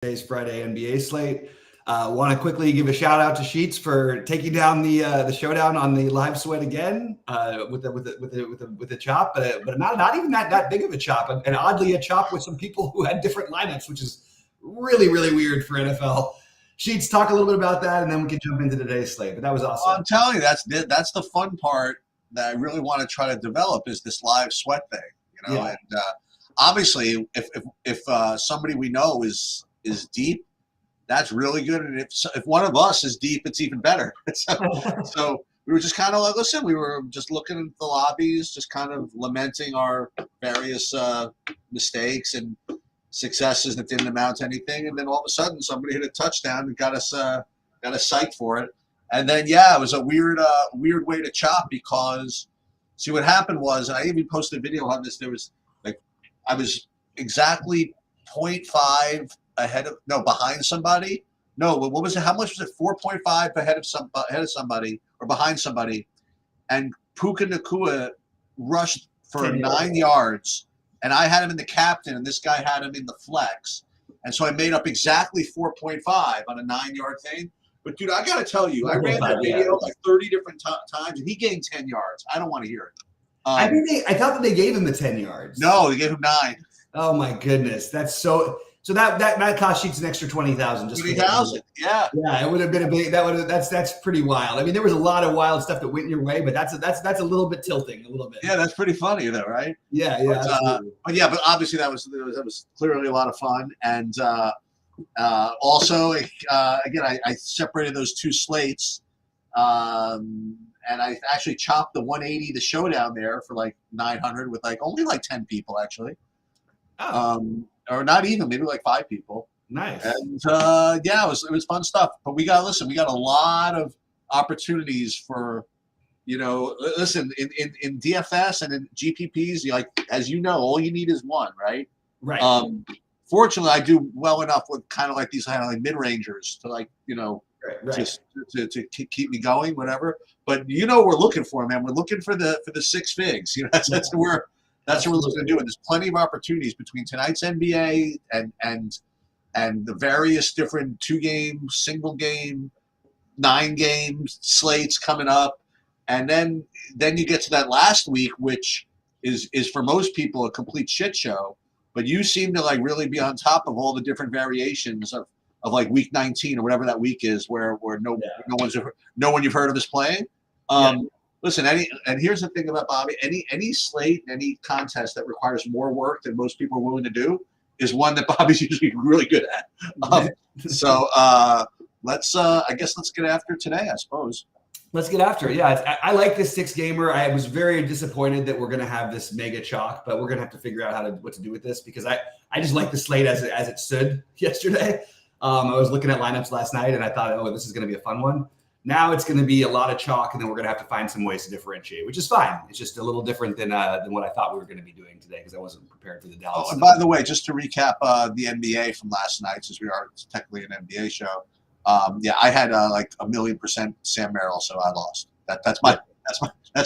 Today's Friday NBA slate. Want to quickly give a shout out to Sheets for taking down the showdown on the live sweat again with the chop, but not even that big of a chop, and oddly a chop with some people who had different lineups, which is really weird for NFL. Sheets, talk a little bit about that, and then we can jump into today's slate. But that was awesome. Well, I'm telling you, that's the fun part that I really want to try to develop is this live sweat thing, Yeah. And obviously, if somebody we know is deep, that's really good. And if one of us is deep, it's even better. So we were just kind of like, listen, we were just looking at the lobbies, just kind of lamenting our various mistakes and successes that didn't amount to anything. And then all of a sudden, somebody hit a touchdown and got us psyched for it. And then, it was a weird way to chop because, see, what happened was, and I even posted a video on this. There was I was exactly 0.5 behind somebody. No, what was it? How much was it? 4.5 ahead of somebody or behind somebody, and Puka Nacua rushed for 9 yards, and I had him in the captain, and this guy had him in the flex, and so I made up exactly 4.5 on a 9-yard thing. But dude, I gotta tell you, I ran that video like 30 different times, and he gained 10 yards. I don't want to hear it. I thought that they gave him the 10 yards. No, they gave him 9. Oh my goodness, that's so that cost Sheets an extra 20,000. Just 20,000, yeah. Yeah, it would have been a big. That's pretty wild. I mean, there was a lot of wild stuff that went your way, but that's a little bit tilting, a little bit. Yeah, that's pretty funny though, right? Yeah. But obviously that was clearly a lot of fun, and also again I separated those two slates, and I actually chopped the 180, the showdown there for like 900 with only 10 people actually. Or not even, maybe 5 people. Nice. And it was fun stuff. But we got a lot of opportunities for, listen, in DFS and in GPPs, as you know, all you need is one, right? Right. Fortunately, I do well enough with kind of these mid-rangers to right. just to keep me going, whatever. But we're looking for, man. We're looking for the 6 figs. That's what we're looking to do. And there's plenty of opportunities between tonight's NBA and the various different 2-game, single game, 9-game slates coming up. And then you get to that last week, which is for most people a complete shit show. But you seem to really be on top of all the different variations of week 19 or whatever that week is, where no one you've heard of is playing. Listen, and here's the thing about Bobby: any slate, any contest that requires more work than most people are willing to do is one that Bobby's usually really good at. So let's get after today, I suppose. Let's get after it. Yeah, I like this 6-gamer. I was very disappointed that we're going to have this mega chalk, but we're going to have to figure out what to do with this because I just like the slate as it stood yesterday. I was looking at lineups last night and I thought, oh, this is going to be a fun one. Now it's going to be a lot of chalk, and then we're going to have to find some ways to differentiate, which is fine. It's just a little different than what I thought we were going to be doing today because I wasn't prepared for the Dallas. Oh, and by the way, just to recap the NBA from last night, since we are technically an NBA show, I had 1,000,000% Sam Merrill, so I lost. That's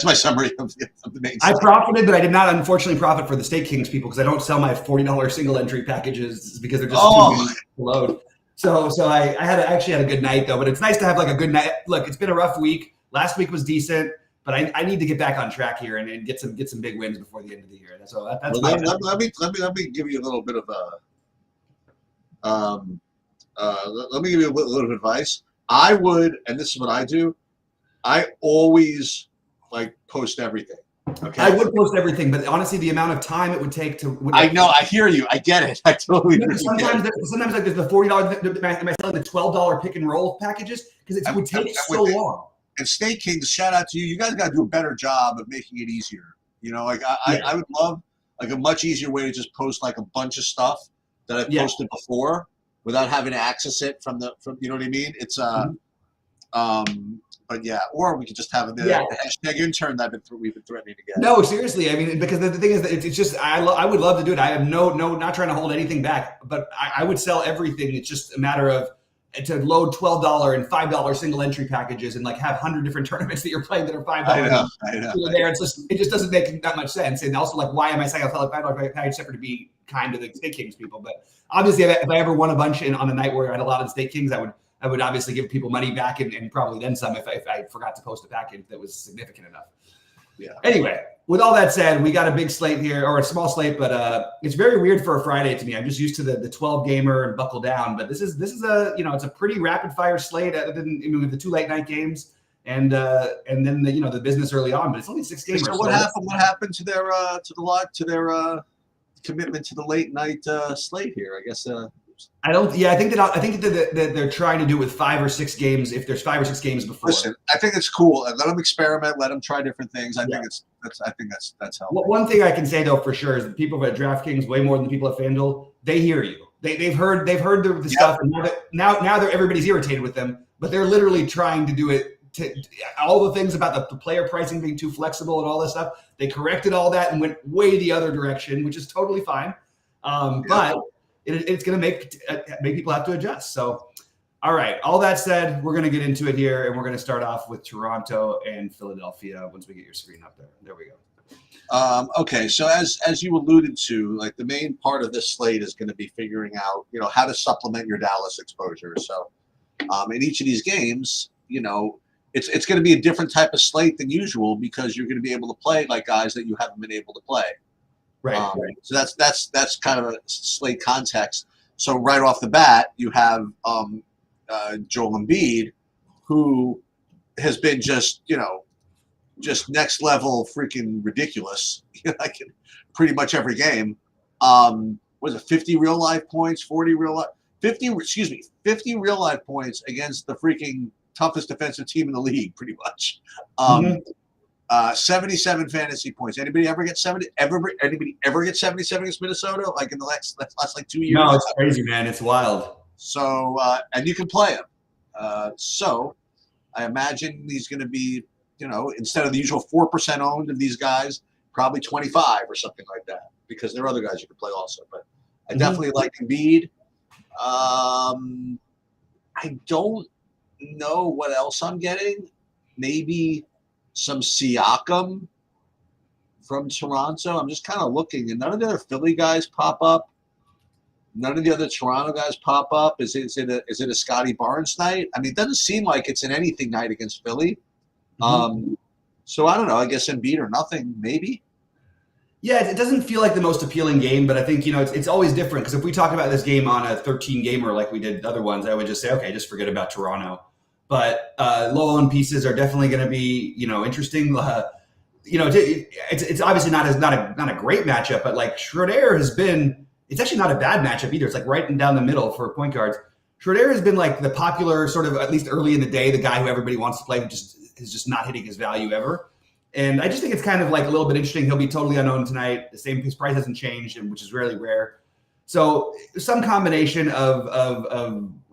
my summary of the main. I profited, but I did not unfortunately profit for the State Kings people because I don't sell my $40 single entry packages because they're just too good to load. So I actually had a good night though, but it's nice to have a good night. Look, it's been a rough week. Last week was decent, but I need to get back on track here and get some big wins before the end of the year. That's let me give you a little bit of let me give you a little bit of advice. I would, and this is what I do. I always post everything. Okay. I would post everything, but honestly, the amount of time it would take to. I know. I hear you. I get it. I totally agree. Sometimes there's the $40. Am I selling the $12 pick and roll packages because it would take so long? And State Kings, shout out to you. You guys got to do a better job of making it easier. I would love a much easier way to just post a bunch of stuff that I've posted before without having to access it from you know what I mean? It's but yeah, or we could just have the hashtag intern that we've been threatening to get. No, seriously. I mean, because the thing is that it's just I would love to do it. I have no not trying to hold anything back, but I would sell everything. It's just a matter of to load $12 and $5 single entry packages and have 100 different tournaments that you're playing that are $5. I know. There, it just doesn't make that much sense. And also, why am I saying I'll sell a $5 package separate to be kind to the State Kings people. But obviously, if I ever won a bunch on a night where I had a lot of State Kings, I would obviously give people money back and probably then some if I forgot to post a package that was significant enough. Yeah. Anyway, with all that said, we got a big slate here, or a small slate, but it's very weird for a Friday to me. I'm just used to the 12 gamer and buckle down, but this is a it's a pretty rapid fire slate other than with the 2 late night games and then the business early on, but it's only 6 gamers. So what happened to their commitment to the late night slate here? I guess. I think that they're trying to do it with 5 or 6 games. If there's 5 or 6 games before, listen, I think it's cool. Let them experiment. Let them try different things. I think that's helpful. One thing I can say though for sure is that people at DraftKings, way more than the people at FanDuel, they hear you. They've heard the stuff, and now everybody's irritated with them. But they're literally trying to do it. To all the things about the player pricing being too flexible and all this stuff, they corrected all that and went way the other direction, which is totally fine. But it's going to make people have to adjust. So, all right. All that said, we're going to get into it here, and we're going to start off with Toronto and Philadelphia once we get your screen up there. There we go. Okay, so as you alluded to, like the main part of this slate is going to be figuring out, how to supplement your Dallas exposure. So, in each of these games, it's going to be a different type of slate than usual because you're going to be able to play like guys that you haven't been able to play. Right. So that's kind of a slate context. So right off the bat, you have Joel Embiid, who has been just next level freaking ridiculous, like in pretty much every game. Was it 50 real life points, 50 real life points against the freaking toughest defensive team in the league, pretty much. 77 fantasy points. Anybody ever get 70? Anybody ever get 77 against Minnesota? Like in the last like 2 years? No, it's crazy, man. It's wild. So and you can play him. So I imagine he's going to be, instead of the usual 4% owned of these guys, probably 25 or something like that, because there are other guys you can play also. But I definitely like Embiid. I don't know what else I'm getting. Maybe some Siakam from Toronto. I'm just kind of looking, and none of the other Philly guys pop up. None of the other Toronto guys pop up. Is it a Scotty Barnes night? I mean, it doesn't seem like it's an anything night against Philly. So I don't know. I guess Embiid or nothing, maybe. Yeah, it doesn't feel like the most appealing game, but I think, it's always different because if we talk about this game on a 13 gamer like we did other ones, I would just say, okay, just forget about Toronto. But low-owned pieces are definitely going to be, interesting. It's obviously not a great matchup, but like Schroeder has been, it's actually not a bad matchup either. It's like right and down the middle for point guards. Schroeder has been like the popular sort of, at least early in the day, the guy who everybody wants to play, who just is just not hitting his value ever. And I just think it's kind of like a little bit interesting. He'll be totally unknown tonight. His price hasn't changed, which is really rare. So some combination of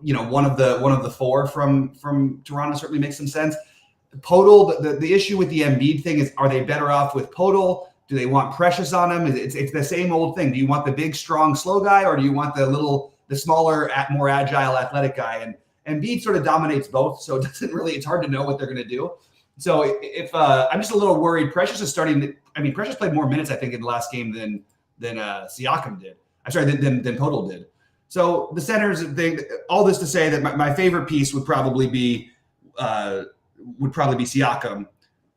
one of the 4 from Toronto certainly makes some sense. Podol, the issue with the Embiid thing is, are they better off with Podol? Do they want Precious on him? It's the same old thing. Do you want the big, strong, slow guy, or do you want the smaller, more agile, athletic guy? And Embiid sort of dominates both, so it's hard to know what they're going to do. So if I'm just a little worried, Precious is starting. Precious played more minutes, I think, in the last game than Siakam did. I'm sorry, than Podol did. So the centers thing. All this to say that my favorite piece would probably be Siakam,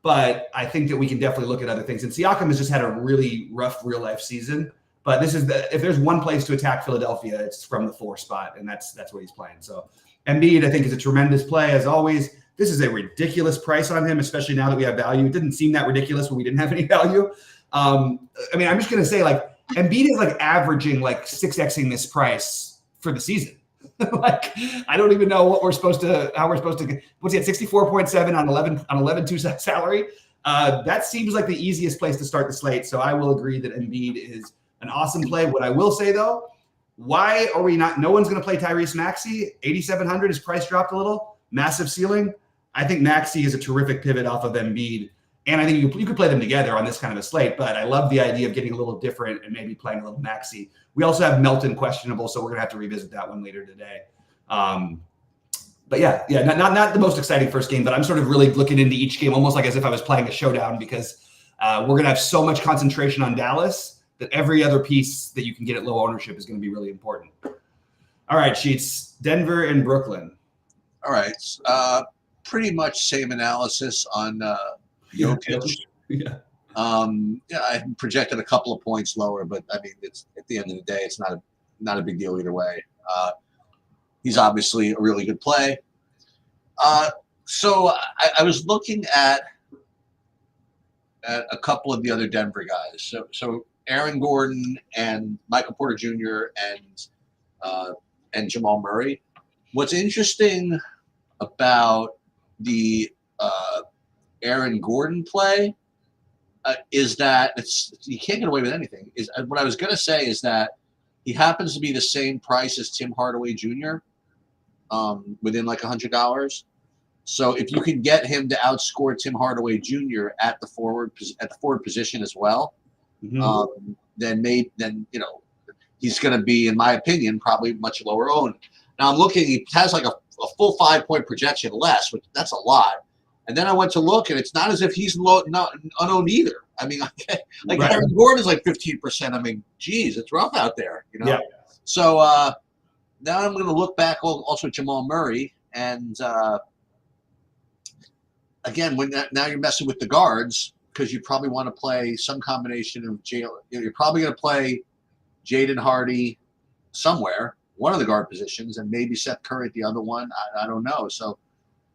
but I think that we can definitely look at other things. And Siakam has just had a really rough real life season. But if there's one place to attack Philadelphia, it's from the 4 spot, and that's where he's playing. So Embiid, I think, is a tremendous play as always. This is a ridiculous price on him, especially now that we have value. It didn't seem that ridiculous when we didn't have any value. I'm just going to say, like, Embiid is like averaging like 6xing this price for the season. Like, I don't even know how we're supposed to, what's he at 64.7 on 11.2 salary. That seems like the easiest place to start the slate. So I will agree that Embiid is an awesome play. What I will say though, why are we not, no one's going to play Tyrese Maxey. 8,700, his price dropped a little, massive ceiling. I think Maxey is a terrific pivot off of Embiid. And I think you could play them together on this kind of a slate, but I love the idea of getting a little different and maybe playing a little Maxey. We also have Melton questionable, so we're going to have to revisit that one later today. But yeah, not the most exciting first game, but I'm sort of really looking into each game almost like as if I was playing a showdown because we're going to have so much concentration on Dallas that every other piece that you can get at low ownership is going to be really important. All right, Sheets, Denver and Brooklyn. All right. Pretty much same analysis on Jokic. Yeah. Yeah, I projected a couple of points lower, but I mean, it's at the end of the day, it's not a big deal either way. He's obviously a really good play. So I was looking at a couple of the other Denver guys. So Aaron Gordon and Michael Porter Jr. and Jamal Murray. What's interesting about the Aaron Gordon play is that you can't get away with anything. What I was going to say is that he happens to be the same price as Tim Hardaway Jr. Within like $100. So if you can get him to outscore Tim Hardaway Jr. at the forward position as well, then he's going to be, in my opinion, probably much lower owned. Now I'm looking; he has like a full 5-point projection less, which that's a lot. And then I went to look, and it's not as if he's not unowned either. I mean, like right. Aaron Gordon is like 15%. I mean, geez, it's rough out there, you know. Yeah. So now I'm going to look back also at Jamal Murray, and again, now you're messing with the guards because you probably want to play some combination of Jalen. You're probably going to play Jaden Hardy somewhere, one of the guard positions, and maybe Seth Curry at the other one. I don't know. So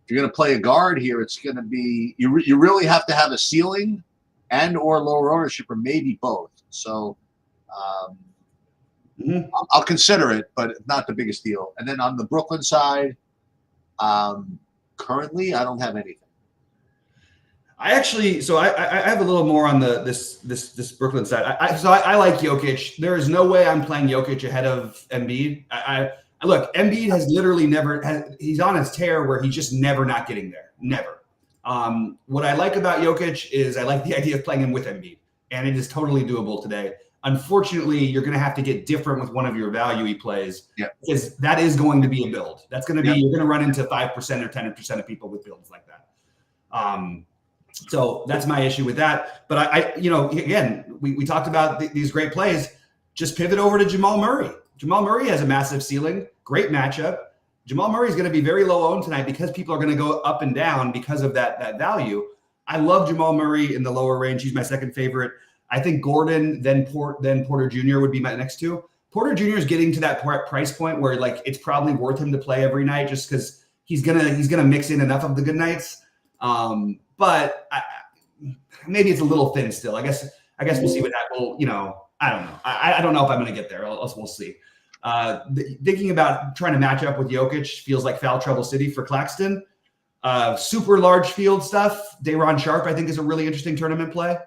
if you're going to play a guard here, it's going to be you really have to have a ceiling and or lower ownership, or maybe both. So I'll consider it, but not the biggest deal. And then on the Brooklyn side, currently I don't have anything. I have a little more on this Brooklyn side. I like Jokic. There is no way I'm playing Jokic ahead of Embiid. Look, Embiid has literally he's on his tear where he's just never not getting there. Never. What I like about Jokic is I like the idea of playing him with Embiid, and it is totally doable today. Unfortunately, you're going to have to get different with one of your value he plays, because that is going to be a build. That's going to be you're going to run into 5% or 10% of people with builds like that. So that's my issue with that. But again, we talked about these great plays. Just pivot over to Jamal Murray. Jamal Murray has a massive ceiling, great matchup. Jamal Murray is going to be very low owned tonight because people are going to go up and down because of that value. I love Jamal Murray in the lower range. He's my second favorite. I think Gordon, then Porter Jr. would be my next two. Porter Jr. is getting to that price point where like it's probably worth him to play every night just because he's gonna mix in enough of the good nights. But maybe it's a little thin still. I guess we'll see what that will. I don't know. I don't know if I'm going to get there. We'll see. Thinking about trying to match up with Jokic feels like foul trouble city for Claxton. Super large field stuff. Day'Ron Sharpe, I think, is a really interesting tournament play.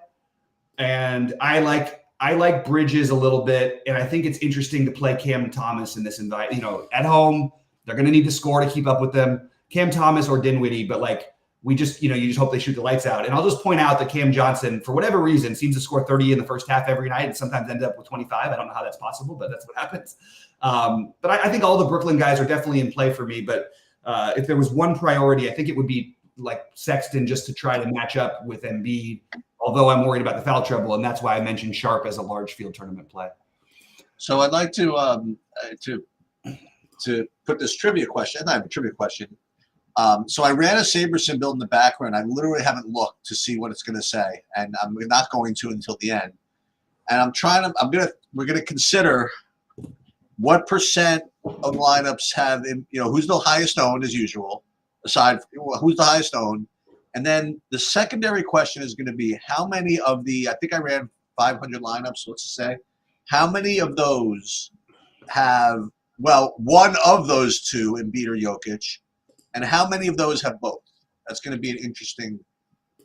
And I like Bridges a little bit, and I think it's interesting to play Cam Thomas in this environment. At home, they're going to need to score to keep up with them. Cam Thomas or Dinwiddie, but like. You just hope they shoot the lights out. And I'll just point out that Cam Johnson, for whatever reason, seems to score 30 in the first half every night and sometimes ends up with 25. I don't know how that's possible, but that's what happens. But I think all the Brooklyn guys are definitely in play for me. But if there was one priority, I think it would be like Sexton just to try to match up with Embiid, although I'm worried about the foul trouble. And that's why I mentioned Sharpe as a large field tournament play. So I'd like to put this trivia question. I have a trivia question. So I ran a Saberson build in the background. I literally haven't looked to see what it's going to say, and I'm not going to until the end. And we're going to consider what percent of lineups have, who's the highest owned as usual, who's the highest owned. And then the secondary question is going to be how many of I think I ran 500 lineups, let's say, how many of those have, one of those two, Embiid or Jokic, and how many of those have both? That's going to be an interesting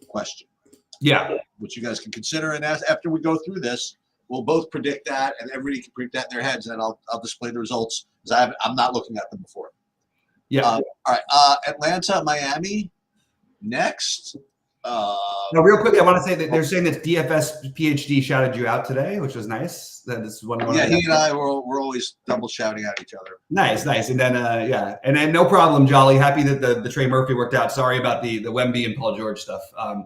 question. Yeah. Which you guys can consider. And after we go through this, we'll both predict that, and everybody can predict that in their heads, and then I'll display the results because I'm not looking at them before. Yeah. All right. Atlanta, Miami next. No, real quickly, I want to say that they're saying that DFS PhD shouted you out today, which was nice. That this is one. Yeah, he and I we're always double shouting at each other. Nice. And then and then no problem, Jolly. Happy that the Trey Murphy worked out. Sorry about the Wemby and Paul George stuff.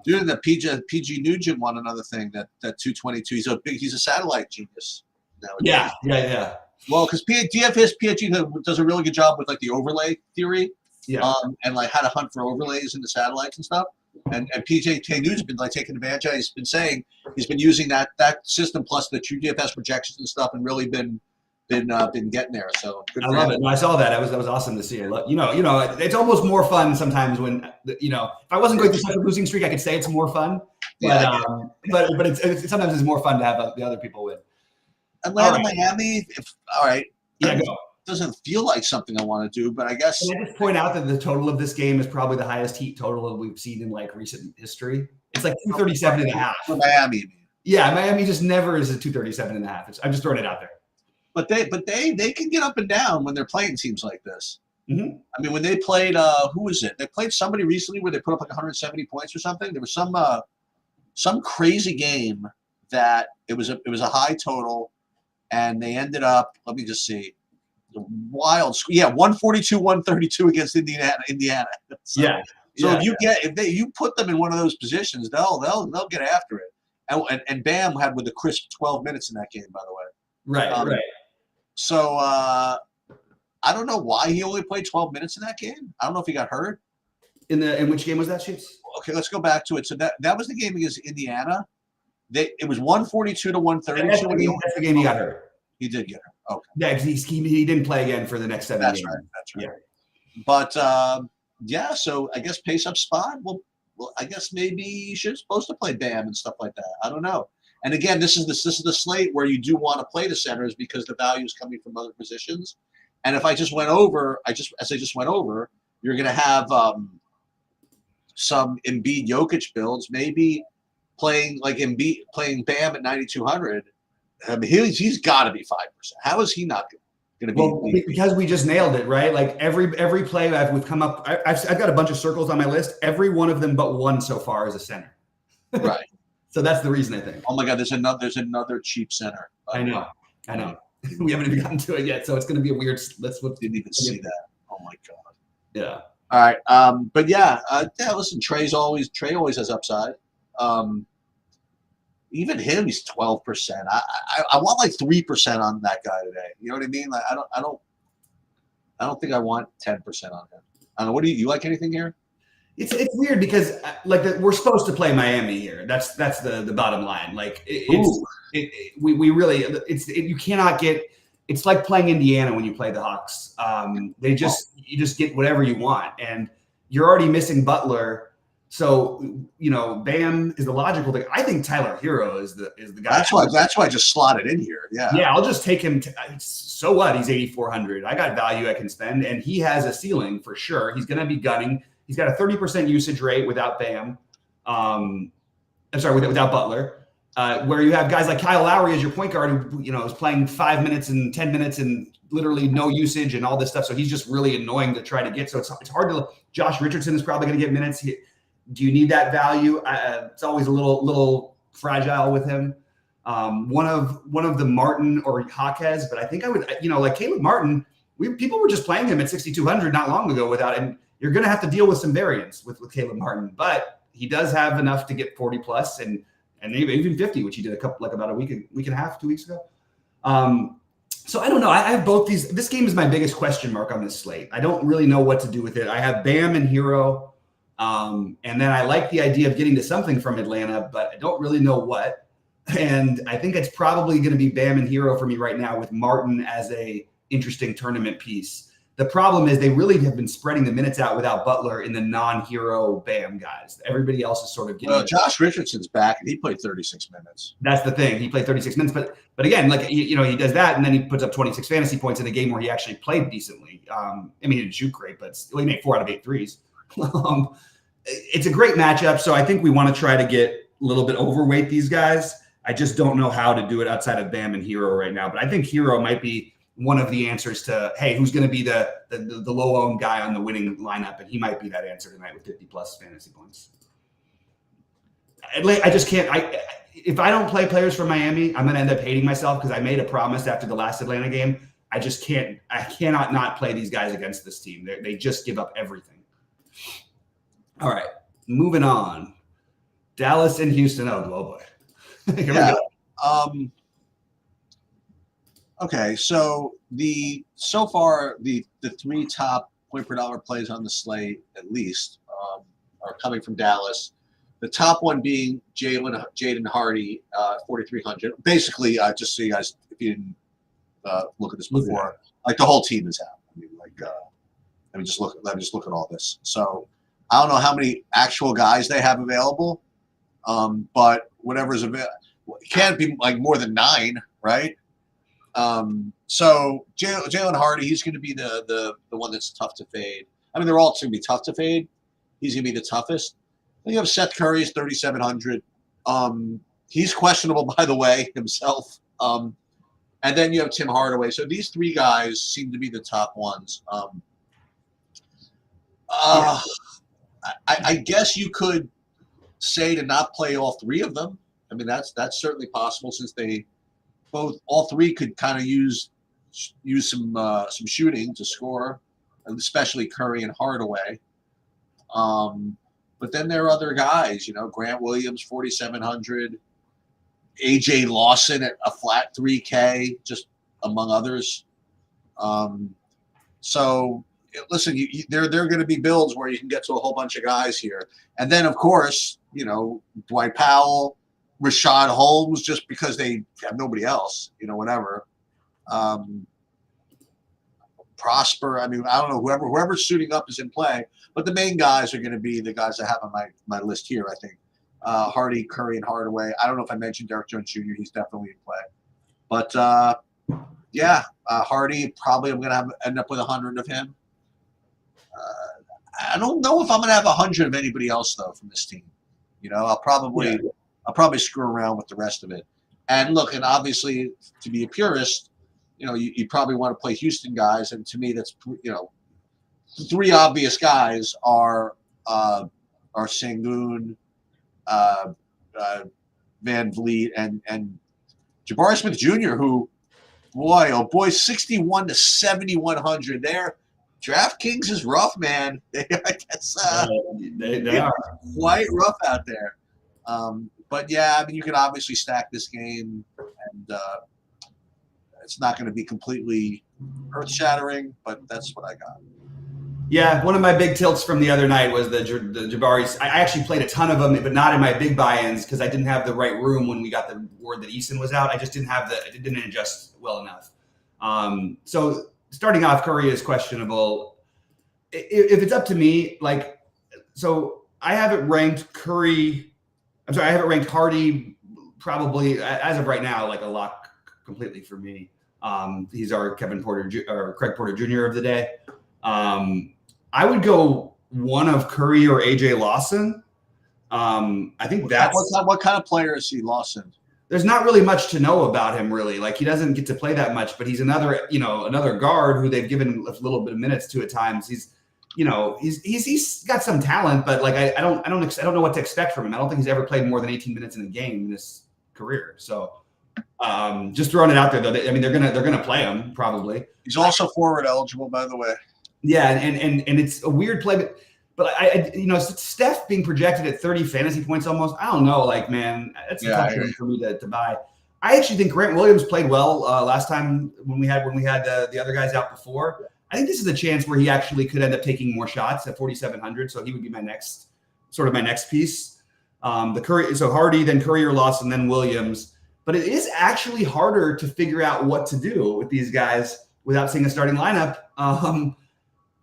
Dude, the PG Nugent won another thing. That 222. He's a satellite genius nowadays. Yeah. Well, because DFS PhD does a really good job with like the overlay theory. Yeah. And like how to hunt for overlays into satellites and stuff. And PJ News has been like taking advantage of it. He's been saying he's been using that system plus the true DFS projections and stuff, and really been getting there. So I love it. I saw that. That was awesome to see. You know, it's almost more fun sometimes when if I wasn't going through such a losing streak, I could say it's more fun. But it's sometimes it's more fun to have the other people win. Atlanta, Miami. All right. Yeah, go. Doesn't feel like something I want to do, but I guess. Can I just point out that the total of this game is probably the highest heat total that we've seen in like recent history. It's like 237.5 for Miami. Yeah, Miami just never is a 237.5. I'm just throwing it out there. But they can get up and down when they're playing teams like this. Mm-hmm. I mean, when they played, who was it? They played somebody recently where they put up like 170 points or something. There was some crazy game that it was a high total, and they ended up. Let me just see. Wild, 142-132 against Indiana. So if you put them in one of those positions, they'll get after it. And Bam had with a crisp 12 minutes in that game, by the way. Right. So I don't know why he only played 12 minutes in that game. I don't know if he got hurt. In which game was that, Sheets? Okay, let's go back to it. So that was the game against Indiana. It was 142-132. That's the game he got hurt. He did get hurt. Okay. Yeah, because he didn't play again for the next 7 games. That's right. Yeah. But so I guess pace up spot. Well, I guess maybe you should supposed to play Bam and stuff like that. I don't know. And again, this is the slate where you do want to play the centers because the value is coming from other positions. And if I just went over, you're going to have some Embiid Jokic builds, maybe playing like Embiid playing Bam at 9,200. I mean, he's got to be 5%. How is he not going to be? Well, because we just nailed it, right? Like every play we've come up. I've got a bunch of circles on my list. Every one of them but one so far is a center. Right. So that's the reason I think. Oh my God, there's another cheap center. I know. We haven't even gotten to it yet, so it's going to be a weird. Didn't even see that. Oh my God. Yeah. All right. But yeah. Listen, Trey always has upside. Even him, he's 12%. I want like 3% on that guy today. You know what I mean? Like I don't think I want 10% on him. I don't know. What do you like anything here? It's weird because we're supposed to play Miami here. That's the bottom line. Like we really you cannot get. It's like playing Indiana when you play the Hawks. You just get whatever you want, and you're already missing Butler. So Bam is the logical thing. I think Tyler Hero is the guy. That's why I just slotted in here. Yeah, I'll just take him. So what? He's 8,400. I got value I can spend, and he has a ceiling for sure. He's going to be gunning. He's got a 30% usage rate without Bam. Without Butler. Where you have guys like Kyle Lowry as your point guard who is playing 5 minutes and 10 minutes and literally no usage and all this stuff. So he's just really annoying to try to get. So it's hard to. Josh Richardson is probably going to get minutes. Do you need that value? It's always a little fragile with him. One of the Martin or Jaquez, but I think I would, like Caleb Martin. People were just playing him at 6,200 not long ago without him. You're going to have to deal with some variance with Caleb Martin, but he does have enough to get 40 plus and even 50, which he did about a week and a half, 2 weeks ago. So I don't know. I have both these. This game is my biggest question mark on this slate. I don't really know what to do with it. I have Bam and Hero. And then I like the idea of getting to something from Atlanta, but I don't really know what. And I think it's probably going to be Bam and Hero for me right now with Martin as a interesting tournament piece. The problem is they really have been spreading the minutes out without Butler in the non-Hero Bam guys. Everybody else is sort of getting. Josh Richardson's back and he played 36 minutes. That's the thing. He played 36 minutes, but again, like he does that and then he puts up 26 fantasy points in a game where he actually played decently. He didn't shoot great, but still he made 4 out of 8 threes. It's a great matchup, so I think we want to try to get a little bit overweight these guys. I just don't know how to do it outside of Bam and Hero right now, but I think Hero might be one of the answers to, hey, who's going to be the low-owned guy on the winning lineup, and he might be that answer tonight with 50-plus fantasy points. I just can't. If I don't play players from Miami, I'm going to end up hating myself because I made a promise after the last Atlanta game. I just can't. I cannot not play these guys against this team. They just give up everything. All right, moving on. Dallas and Houston. Oh boy. Here we go. Okay, so so far the three top point per dollar plays on the slate at least are coming from Dallas. The top one being Jaden Hardy, 4,300. Basically, just so you guys, if you didn't look at this before, like the whole team is out. I mean, like let me just look at all this. So I don't know how many actual guys they have available, but whatever's available, it can't be like more than 9, right? So Jalen Hardy, he's going to be the one that's tough to fade. I mean, they're all going to be tough to fade. He's going to be the toughest. Then you have Seth Curry, is 3,700. He's questionable, by the way, himself. And then you have Tim Hardaway. So these 3 guys seem to be the top ones. I guess you could say to not play all 3 of them. I mean, that's certainly possible since all 3 could kind of use some shooting to score, especially Curry and Hardaway. But then there are other guys, Grant Williams, 4,700, AJ Lawson at a flat 3K, just among others. So listen, there are going to be builds where you can get to a whole bunch of guys here, and then of course, Dwight Powell, Rashad Holmes, just because they have nobody else, whatever. Prosper. I mean, I don't know, whoever's suiting up is in play, but the main guys are going to be the guys I have on my list here, I think. Hardy, Curry, and Hardaway. I don't know if I mentioned Derek Jones Jr. He's definitely in play. But, Hardy, probably I'm going to end up with 100 of him. I don't know if I'm going to have 100 of anybody else, though, from this team. I'll probably screw around with the rest of it. And look, and obviously, to be a purist, you probably want to play Houston guys, and to me, that's 3 obvious guys are Sengun, Van Vliet, and Jabari Smith Jr., who, boy, 61 to 7,100 there. DraftKings is rough, man. They are quite rough out there. But yeah, I mean, you can obviously stack this game, and it's not going to be completely earth-shattering, but that's what I got. Yeah, one of my big tilts from the other night was the Jabaris. I actually played a ton of them, but not in my big buy-ins because I didn't have the right room when we got the word that Eason was out. I just didn't have it didn't adjust well enough. So starting off, Curry is questionable. If it's up to me, so I have it ranked Curry. I have it ranked Hardy probably as of right now, like a lock completely for me. He's our Craig Porter Jr. of the day. I would go one of Curry or AJ Lawson. I think that's what kind of player is he, Lawson? There's not really much to know about him, really. Like, he doesn't get to play that much, but he's another guard who they've given a little bit of minutes to at times. He's got some talent, but like I don't know what to expect from him. I don't think he's ever played more than 18 minutes in a game in his career. So just throwing it out there, though. They're gonna play him probably. He's also forward eligible, by the way. Yeah, and it's a weird play, but I Steph being projected at 30 fantasy points almost. I don't know, man, that's a tough one for me to buy. I actually think Grant Williams played well last time when we had the other guys out before. I think this is a chance where he actually could end up taking more shots at 4,700. So he would be my next piece. So Hardy, then Curry or Lawson, then Williams. But it is actually harder to figure out what to do with these guys without seeing a starting lineup.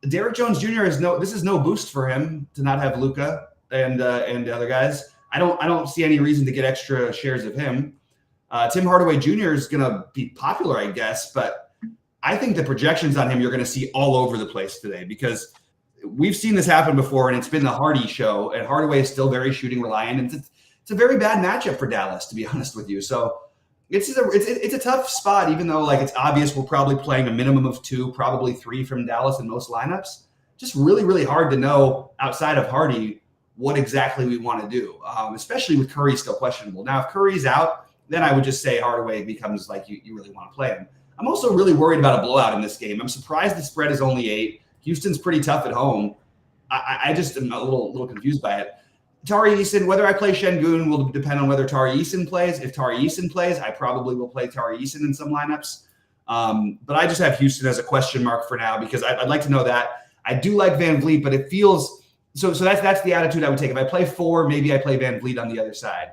Derek Jones Jr. is no boost for him to not have Luka and the other guys. I don't see any reason to get extra shares of him. Tim Hardaway Jr. is going to be popular, I guess, but I think the projections on him you're going to see all over the place today because we've seen this happen before, and it's been the Hardy show, and Hardaway is still very shooting reliant, and it's a very bad matchup for Dallas, to be honest with you. So it's a tough spot, even though it's obvious we're probably playing a minimum of 2, probably 3 from Dallas in most lineups. Just really, really hard to know outside of Hardy what exactly we want to do, especially with Curry still questionable. Now, if Curry's out, then I would just say Hardaway becomes like you really want to play him. I'm also really worried about a blowout in this game. I'm surprised the spread is only 8. Houston's pretty tough at home. I just am a little confused by it. Tari Eason, whether I play Şengün will depend on whether Tari Eason plays. If Tari Eason plays, I probably will play Tari Eason in some lineups. But I just have Houston as a question mark for now because I'd like to know that. I do like Van Vliet, but it feels so that's the attitude I would take. If I play 4, maybe I play Van Vliet on the other side,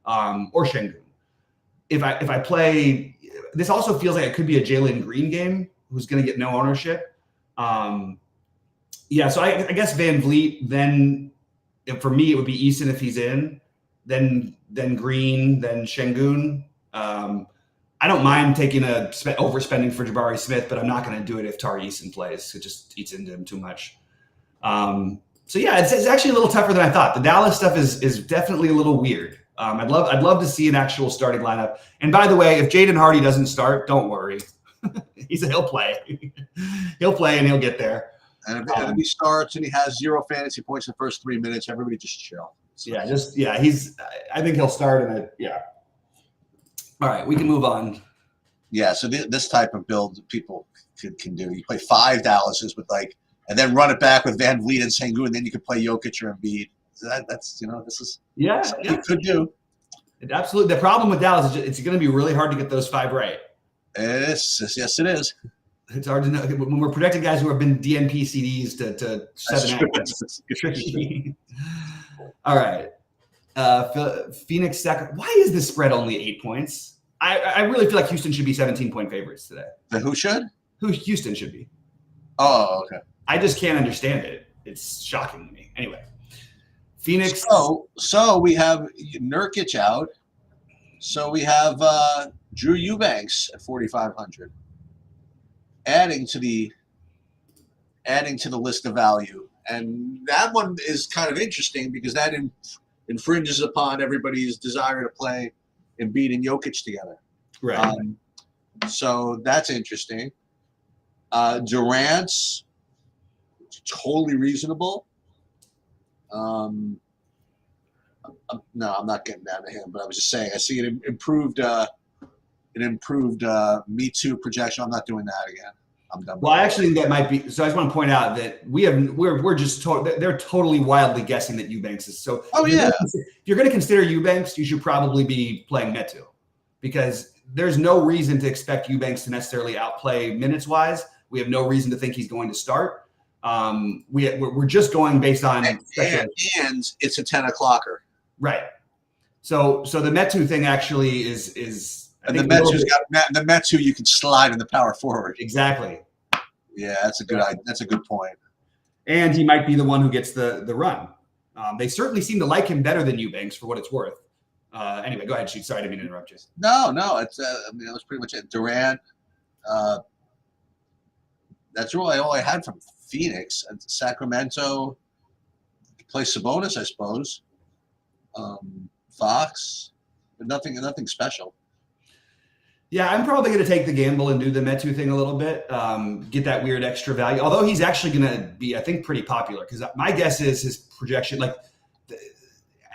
or Şengün. If I play, this also feels like it could be a Jalen Green game who's going to get no ownership. So I guess Van Vliet, then for me it would be Eason if he's in, then Green, then Şengün. I don't mind taking overspending for Jabari Smith, but I'm not going to do it if Tari Eason plays. It just eats into him too much. It's actually a little tougher than I thought. The Dallas stuff is definitely a little weird. I'd love to see an actual starting lineup. And by the way, if Jaden Hardy doesn't start, don't worry. He'll play. He'll play and he'll get there. And if he starts and he has 0 fantasy points in the first 3 minutes, everybody just chill. I think he'll start All right, we can move on. Yeah, so this type of build people can do. You play 5 Dallases with and then run it back with Van Vliet and Şengün, and then you can play Jokic or Embiid. So that's this is something you could do. Absolutely. The problem with Dallas is it's going to be really hard to get those 5 right. Yes, it is. It's hard to know when we're protecting guys who have been DNP CDs to 7 That's tricky. All right. Phoenix second. Why is this spread only 8 points? I really feel like Houston should be 17-point favorites today. Who should? Who Houston should be. Oh, okay. I just can't understand it. It's shocking to me. Anyway, Phoenix. So we have Nurkic out. So we have Drew Eubanks at 4,500. Adding to the list of value, and that one is kind of interesting because that infringes upon everybody's desire to play Embiid and Jokic together. Right. So that's interesting. Durant's totally reasonable. No, I'm not getting down to him, but I was just saying I see an improved Me Too projection. I'm not doing that again. I'm done. Well, I actually think that might be. So I just want to point out that we're just they're totally wildly guessing that Eubanks is so. If you're going to consider Eubanks, you should probably be playing Metu, because there's no reason to expect Eubanks to necessarily outplay minutes wise. We have no reason to think he's going to start. We're just going based on and it's a 10 o'clocker. Right. So the Metu thing actually is. And the Metu you can slide in the power forward. Exactly. Yeah, that's a good point. And he might be the one who gets the run. They certainly seem to like him better than Eubanks for what it's worth. Anyway, go ahead, Sheet. Sorry, I didn't mean to interrupt you. No, it's that's pretty much it. Durant. That's really all I had from Phoenix. And Sacramento. Play Sabonis, I suppose. Fox, but nothing special. Yeah, I'm probably going to take the gamble and do the Metu thing a little bit, get that weird extra value. Although he's actually going to be, I think, pretty popular because my guess is his projection. Look,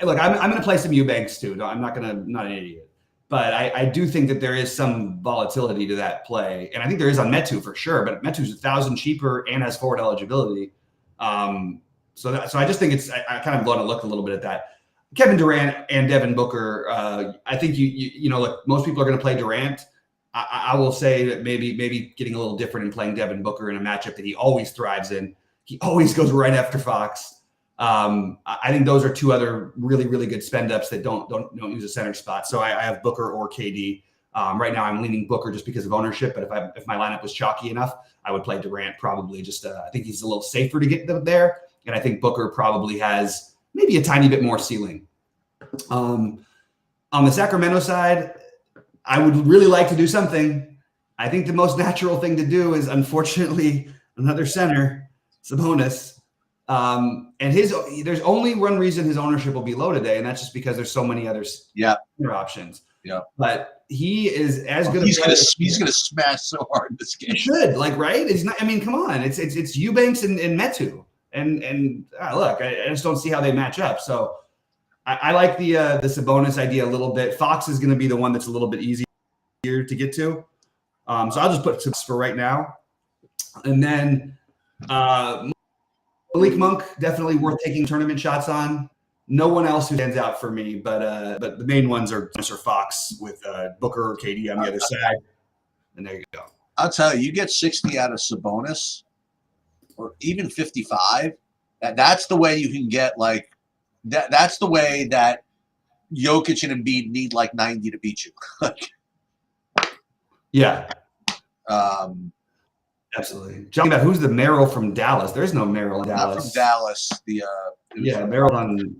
I'm going to play some Eubanks too. No, I'm not an idiot, but I do think that there is some volatility to that play, and I think there is on Metu for sure. But Metu's 1,000 cheaper and has forward eligibility, so I just think I kind of want to look a little bit at that. Kevin Durant and Devin Booker. I think look, most people are going to play Durant. I will say that maybe getting a little different and playing Devin Booker in a matchup that he always thrives in. He always goes right after Fox. I think those are 2 other really, really good spend ups that don't use a center spot. So I have Booker or KD. Right now I'm leaning Booker just because of ownership. But if my lineup was chalky enough, I would play Durant probably. Just I think he's a little safer to get there, and I think Booker probably has maybe a tiny bit more ceiling. On the Sacramento side, I would really like to do something. I think the most natural thing to do is, unfortunately, another center, Sabonis. And there's only one reason his ownership will be low today, and that's just because there's so many other options. Yeah. But he is as good. He's gonna smash so hard in this game. He should, right? It's not. I mean, come on. It's Eubanks and Metu. And look, I just don't see how they match up. So I like the Sabonis idea a little bit. Fox is going to be the one that's a little bit easier to get to. So I'll just put Sabonis for right now. And then Malik Monk, definitely worth taking tournament shots on. No one else who stands out for me, but the main ones are Mr. Fox with Booker or KD on the other side. And there you go. I'll tell you, you get 60 out of Sabonis, or even 55. That's the way you can get like that. That's the way that Jokic and Embiid need like 90 to beat you. Yeah. Absolutely. John, about who's the Merrill from Dallas? There's no Merrill in Dallas. Not from Dallas. Merrill on.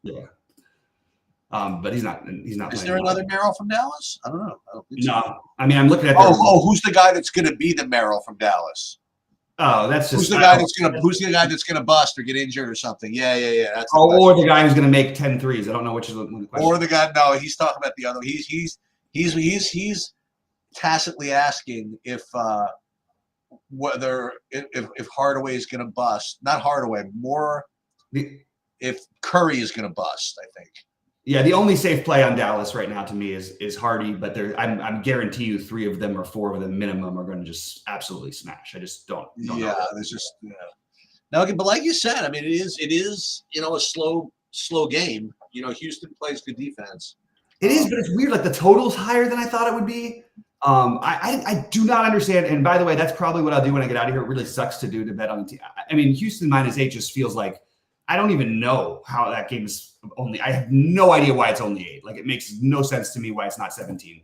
Yeah. But he's not. Is there another Merrill from Dallas? I don't know. No. I mean, I'm looking at. Who's the guy that's going to be the Merrill from Dallas? Oh, that's just. Who's the guy that's going to bust or get injured or something? Yeah. That's or the guy who's going to make 10 threes. I don't know which is the question. Or the guy. No, he's talking about the other. He's tacitly asking if Hardaway is going to bust. Not Hardaway. If Curry is going to bust, I think. Yeah, the only safe play on Dallas right now to me is Hardy, but I'm guarantee you 3 of them or 4 of them minimum are going to just absolutely smash. I just don't know. There's just no. But like you said, I mean, it is a slow game. Houston plays good defense. It is, but it's weird. Like the total's higher than I thought it would be. I do not understand. And by the way, that's probably what I'll do when I get out of here. It really sucks to bet on the team. I mean, Houston -8 just feels like I don't even know how that game is only. I have no idea why it's only 8. Like it makes no sense to me why it's not 17.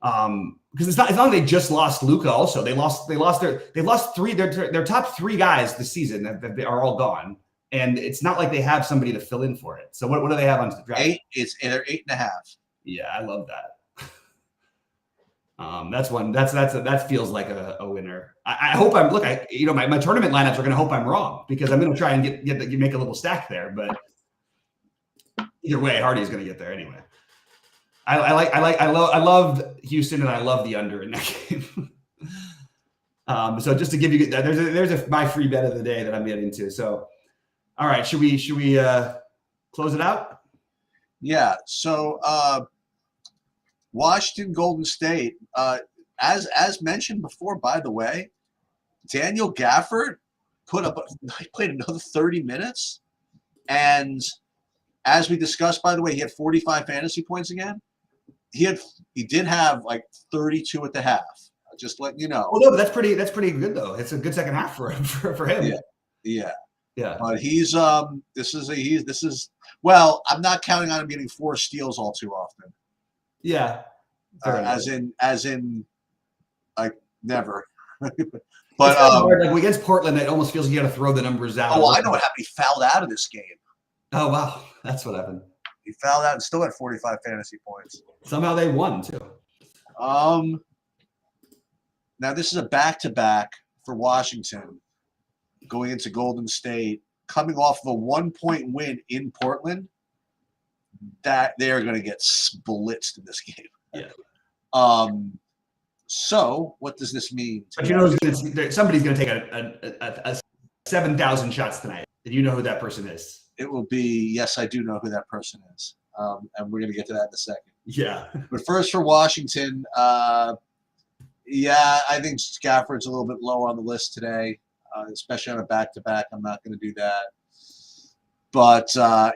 Because it's not like they just lost Luka. Also, they lost their top 3 guys this season that are all gone, and it's not like they have somebody to fill in for it. So what do they have on the draft? 8. They're 8.5. Yeah, I love that. That's one. That feels like a winner. I hope my tournament lineups are going to hope I'm wrong because I'm going to try and make a little stack there. But either way, Hardy's going to get there anyway. I loved Houston and I love the under in that game. So just to give you there's my free bet of the day that I'm getting to. So, all right, should we close it out? Yeah. So. Washington, Golden State. As mentioned before, by the way, Daniel Gafford played another 30 minutes, and as we discussed, by the way, he had 45 fantasy points again. He did have like 32 at the half. Just letting you know. Well, no, but that's pretty good though. It's a good second half for him. Yeah. But he's well, I'm not counting on him getting 4 steals all too often. Yeah. As in, like never. But like against Portland, it almost feels like you got to throw the numbers out. Oh, I know what happened. He fouled out of this game. Oh wow, that's what happened. He fouled out and still had 45 fantasy points. Somehow they won too. Now this is a back-to-back for Washington, going into Golden State, coming off of a 1-point win in Portland. That they are going to get blitzed in this game. Yeah. So what does this mean? But somebody's going to take a 7,000 shots tonight. Do you know who that person is? It will be, yes, I do know who that person is. And we're going to get to that in a second. Yeah. But first for Washington, I think Gafford's a little bit low on the list today, especially on a back-to-back. I'm not going to do that. But, I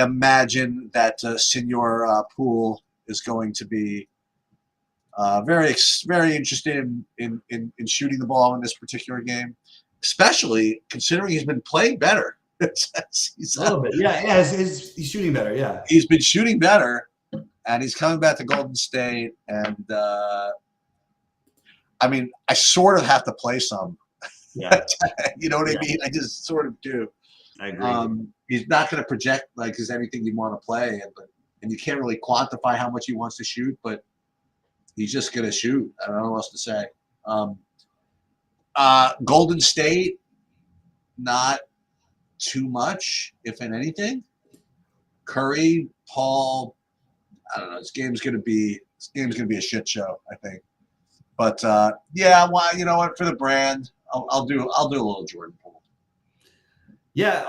imagine that Senor Poole is going to be very interested in shooting the ball in this particular game, especially considering he's been playing better. He's a little bit. Yeah, he's shooting better, yeah. He's been shooting better, and he's coming back to Golden State. And, I sort of have to play some. Yeah. You know what I mean? I just sort of do. I agree. He's not going to project like his anything you want to play, and you can't really quantify how much he wants to shoot, but he's just going to shoot. I don't know what else to say. Golden State, not too much, if in anything. Curry, Paul, I don't know. This game's going to be a shit show, I think. But you know what? For the brand, I'll do a little Jordan Poole. Yeah,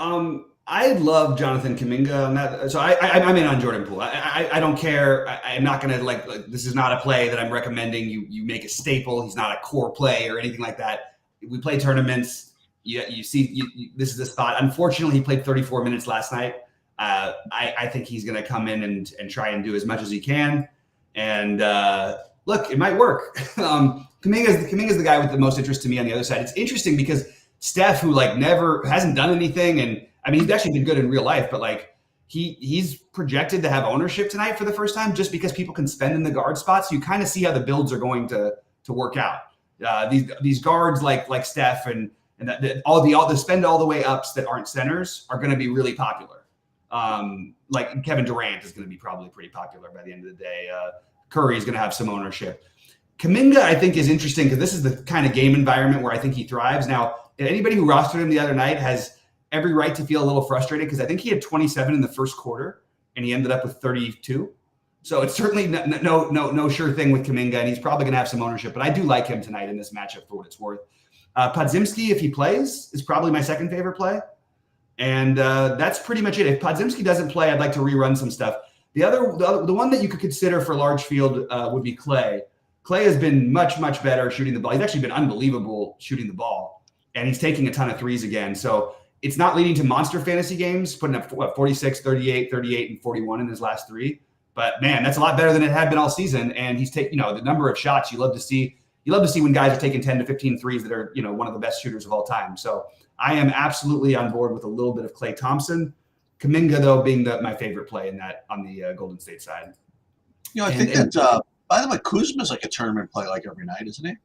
I love Jonathan Kuminga on that. So I'm in on Jordan Poole. I don't care. I'm not gonna like this is not a play that I'm recommending you make a staple. He's not a core play or anything like that. We play tournaments. You see this is the spot. Unfortunately, he played 34 minutes last night. I think he's gonna come in and try and do as much as he can. And look, it might work. Kuminga's the guy with the most interest to me on the other side. It's interesting because Steph, who like never hasn't done anything, and I mean he's actually been good in real life, but like he's projected to have ownership tonight for the first time just because people can spend in the guard spots. So you kind of see how the builds are going to work out. These guards like Steph and all the spend all the way ups that aren't centers are going to be really popular. Like Kevin Durant is going to be probably pretty popular by the end of the day. Curry is going to have some ownership. Kuminga, I think, is interesting because this is the kind of game environment where I think he thrives. Now, anybody who rostered him the other night has every right to feel a little frustrated because I think he had 27 in the first quarter and he ended up with 32. So it's certainly no sure thing with Kuminga, and he's probably going to have some ownership. But I do like him tonight in this matchup for what it's worth. Podziemski, if he plays, is probably my second favorite play. And that's pretty much it. If Podziemski doesn't play, I'd like to rerun some stuff. The one that you could consider for large field would be Clay. Clay has been much better shooting the ball. He's actually been unbelievable shooting the ball, and he's taking a ton of threes again. So it's not leading to monster fantasy games, putting up 46, 38, 38, and 41 in his last three. But man, that's a lot better than it had been all season. And he's taking, the number of shots you love to see. You love to see when guys are taking 10 to 15 threes that are, one of the best shooters of all time. So I am absolutely on board with a little bit of Klay Thompson. Kuminga, though, being my favorite play in that on the Golden State side. I think that, by the way, Kuzma's like a tournament play like every night, isn't he?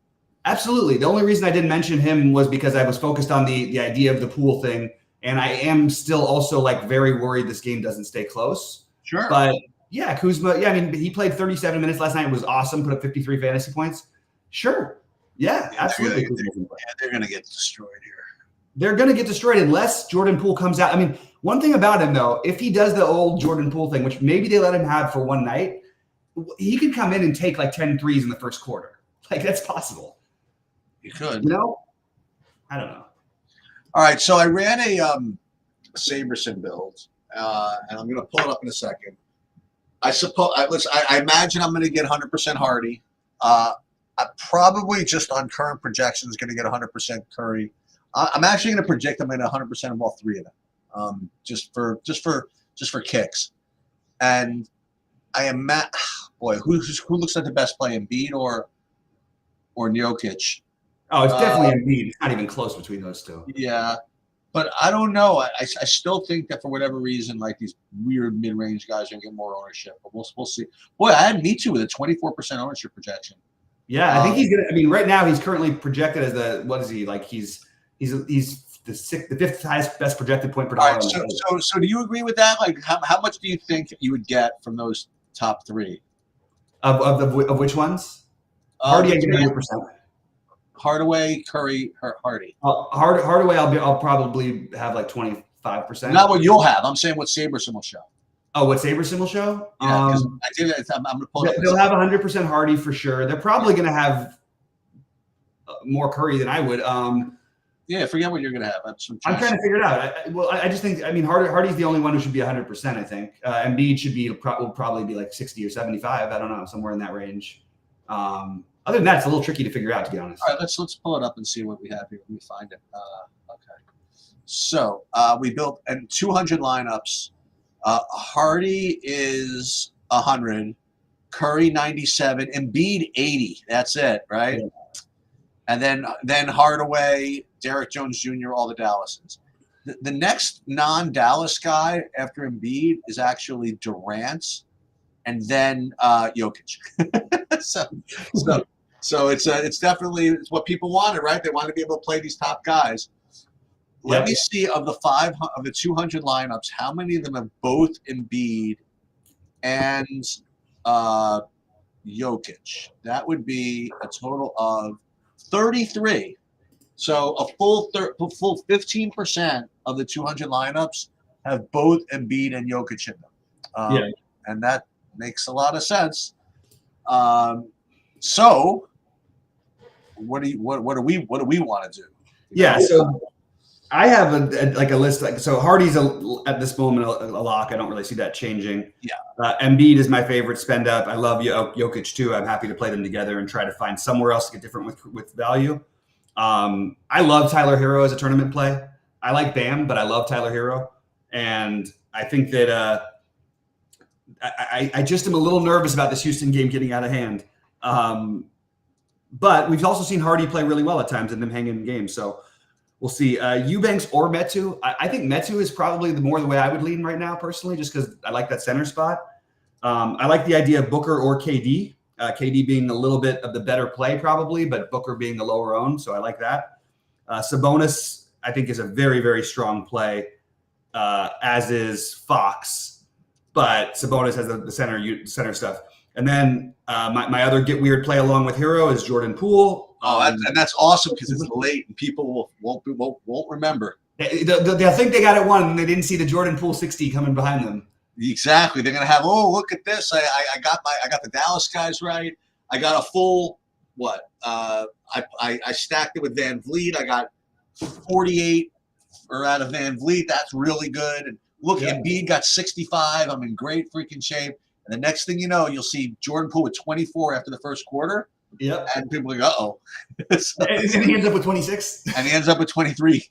Absolutely. The only reason I didn't mention him was because I was focused on the idea of the pool thing. And I am still also like very worried this game doesn't stay close. Sure. But yeah, Kuzma, I mean, he played 37 minutes last night. It was awesome. Put up 53 fantasy points. Sure. Yeah, absolutely. They're going to get destroyed here. They're going to get destroyed unless Jordan Poole comes out. I mean, one thing about him, though, if he does the old Jordan Poole thing, which maybe they let him have for one night, he could come in and take like 10 threes in the first quarter. Like, that's possible. You could. I don't know. All right, so I ran a Saberson build, and I'm going to pull it up in a second. I imagine I'm going to get 100% Hardy. I probably just on current projections going to get 100% Curry. I'm actually going to predict I'm going to 100% of all three of them, just for kicks. And I am boy, who looks like the best play, Embiid or Jokic? Oh, it's definitely Embiid. It's not even close between those two. Yeah, but I don't know. I still think that for whatever reason, like these weird mid-range guys are going to get more ownership. But we'll see. Boy, I had me too with a 24% ownership projection. Yeah, I think he's gonna. I mean, right now he's currently projected as what is he like? He's the fifth highest best projected point per dollar. All right, so do you agree with that? Like, how much do you think you would get from those top three? Of which ones? Hardy, I get 100%. Hardaway, Curry, Hardy. Hardaway, I'll probably have like 25%. Not what you'll have. I'm saying what Saberson will show. Oh, what Saberson will show? Yeah, I did it. I'm going to pull it up. They'll have 100% Hardy for sure. They're probably going to have more Curry than I would. Yeah, forget what you're going to have. I'm trying to figure it out. I just think, I mean, Hardy's the only one who should be 100%, I think. Embiid will probably be like 60 or 75. I don't know, somewhere in that range. Other than that, it's a little tricky to figure out, to be honest. All right, let's pull it up and see what we have here. Let me find it. Okay. So we built 200 lineups. Hardy is 100. Curry 97. Embiid 80. That's it, right? Yeah. And then Hardaway, Derek Jones Jr., all the Dallases. The next non-Dallas guy after Embiid is actually Durant, and then Jokic. So it's definitely what people wanted, right? They want to be able to play these top guys. Let me see of the 200 lineups, how many of them have both Embiid and Jokic? That would be a total of 33. So a full 15% of the 200 lineups have both Embiid and Jokic in them. And that makes a lot of sense. So what do we want to do? Yeah. So I have a list. So Hardy's at this moment a lock. I don't really see that changing. Yeah. Embiid is my favorite spend up. I love Jokic too. I'm happy to play them together and try to find somewhere else to get different with value. I love Tyler Hero as a tournament play. I like Bam, but I love Tyler Hero, and I think that I just am a little nervous about this Houston game getting out of hand. But we've also seen Hardy play really well at times and them hang in games. So we'll see. Eubanks or Metu. I think Metu is probably the way I would lean right now, personally, just because I like that center spot. I like the idea of Booker or KD. KD being a little bit of the better play probably, but Booker being the lower owned. So I like that. Sabonis, I think, is a very, very strong play, as is Fox. But Sabonis has the center stuff. And then my other get weird play along with Hero is Jordan Poole. And that's awesome because it's late and people won't remember. They'll think they got it won and they didn't see the Jordan Poole 60 coming behind them. Exactly. They're gonna have, look at this. I got the Dallas guys right. I got a full what? I stacked it with Van Vliet. I got 48 out of Van Vliet. That's really good. And look, Embiid got 65. I'm in great freaking shape. And the next thing you know, you'll see Jordan Poole with 24 after the first quarter. Yep. And people are like, uh-oh. And he ends up with 26. And he ends up with 23.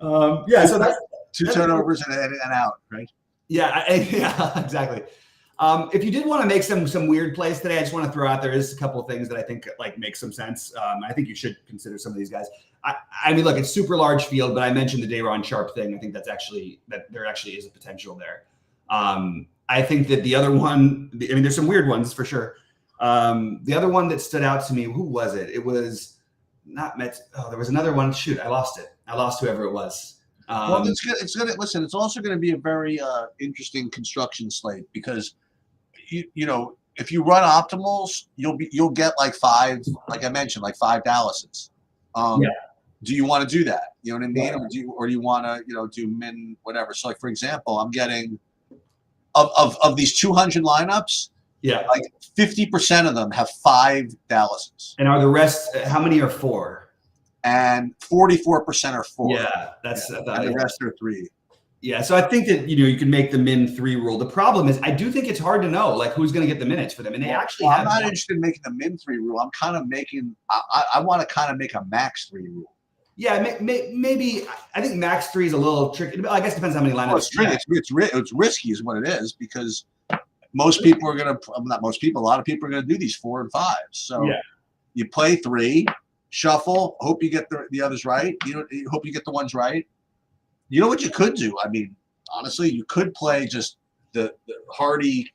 So that's two turnovers and out, right? Yeah, exactly. If you did want to make some weird plays today, I just want to throw out there is a couple of things that I think make some sense. I think you should consider some of these guys. I mean, look, it's super large field, but I mentioned the Day'Ron Sharp thing. I think that there actually is a potential there. I think that the other one, there's some weird ones for sure. The other one that stood out to me, who was it? It was not Met. Oh, there was another one. Shoot, I lost it. I lost whoever it was. Well, it's good. Listen, it's also going to be a very interesting construction slate because you know, if you run optimals, you'll get like five, like I mentioned, like 5 Dallases. Do you want to do that? You know what I mean? Yeah. Or do you want to, do min whatever? So like, for example, I'm getting of these 200 lineups, like 50% of them have 5 Dallases. And are the rest, how many are 4? And 44% are 4. Yeah, that's and the rest are 3. Yeah, so I think that you can make the min 3 rule. The problem is I do think it's hard to know who's going to get the minutes for them, and they actually. I'm not interested in making the min 3 rule. I'm kind of making. I want to kind of make a max 3 rule. Yeah, maybe I think max 3 is a little tricky. I guess it depends how many lineups. Well, it's tricky. It's risky, is what it is, because most people are going to. Not most people. A lot of people are going to do these 4 and 5s. So you play 3, shuffle. Hope you get the others right. Hope you get the ones right. You know what you could do? I mean, honestly, you could play just the Hardy.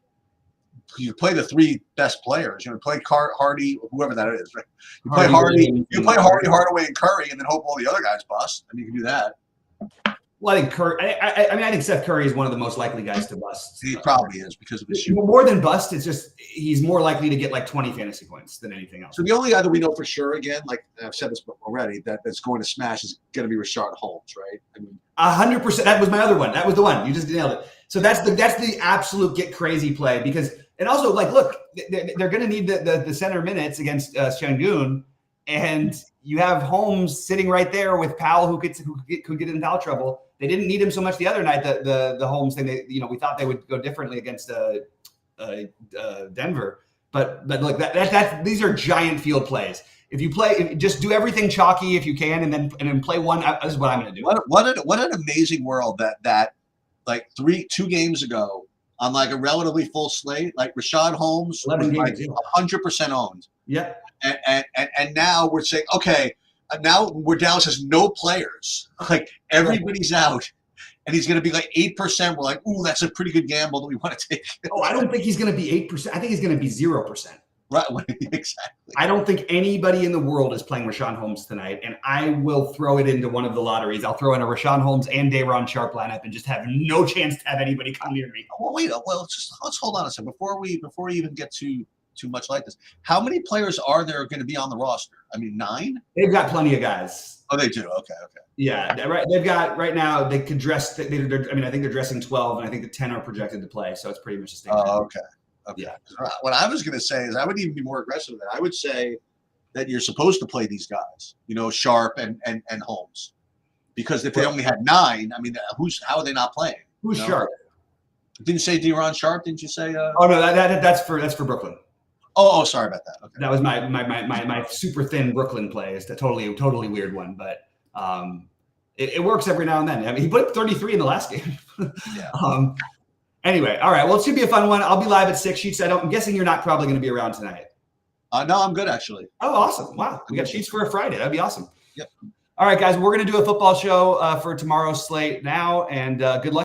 You play the 3 best players. Play Hardy, whoever that is, right? You play Hardy. You play Hardy, Hardaway, and Curry, and then hope all the other guys bust. And you can do that. Well, I think Curry. I think Seth Curry is one of the most likely guys to bust. He probably is because of his shooting. More than bust, it's just he's more likely to get like 20 fantasy points than anything else. So the only guy that we know for sure, again, like I've said this already, that's going to smash is going to be Rashard Holmes, right? I mean, 100%. That was my other one. That was the one. You just nailed it. So that's the absolute get crazy play because, and also look, they're going to need the center minutes against Şengün, and you have Holmes sitting right there with Powell who could get in foul trouble. They didn't need him so much the other night. The Holmes thing, we thought they would go differently against Denver, but look, these are giant field plays. If you play, just do everything chalky if you can, and then play one. This is what I'm going to do. What an amazing world that like 2 games ago on like a relatively full slate, like Rashard Holmes was like 100% owned. Yeah, and now we're saying okay. Now where Dallas has no players, like everybody's out, and he's going to be like 8%. We're like, ooh, that's a pretty good gamble that we want to take. I don't think he's going to be 8%. I think he's going to be 0%. Right, exactly. I don't think anybody in the world is playing Rashawn Holmes tonight, and I will throw it into one of the lotteries. I'll throw in a Rashawn Holmes and Day'Ron Sharp lineup and just have no chance to have anybody come near me. Well, wait. Well, let's hold on a second before we even get too much like this. How many players are there going to be on the roster? I mean, 9? They've got plenty of guys. Oh, they do. Okay. Yeah, right. They've got right now. They could dress. I think they're dressing 12, and I think the 10 are projected to play. So it's pretty much the same. Oh, okay. Yeah. What I was going to say is I would even be more aggressive than that. I would say that you're supposed to play these guys, Sharp and Holmes. Because if they only had 9, I mean, how are they not playing? Who's Sharp? Didn't you say De'Ron Sharp? Didn't you say? Oh no, that's for Brooklyn. Oh, sorry about that. Okay. That was my super thin Brooklyn play. It's a totally weird one, but it works every now and then. I mean, he put up 33 in the last game. Yeah. Anyway, all right. Well, it should be a fun one. I'll be live at 6. Sheets. I'm guessing you're not probably going to be around tonight. No, I'm good actually. Oh, awesome! Wow, we got Sheets for a Friday. That'd be awesome. Yep. All right, guys, we're going to do a football show for tomorrow's slate now, and good luck.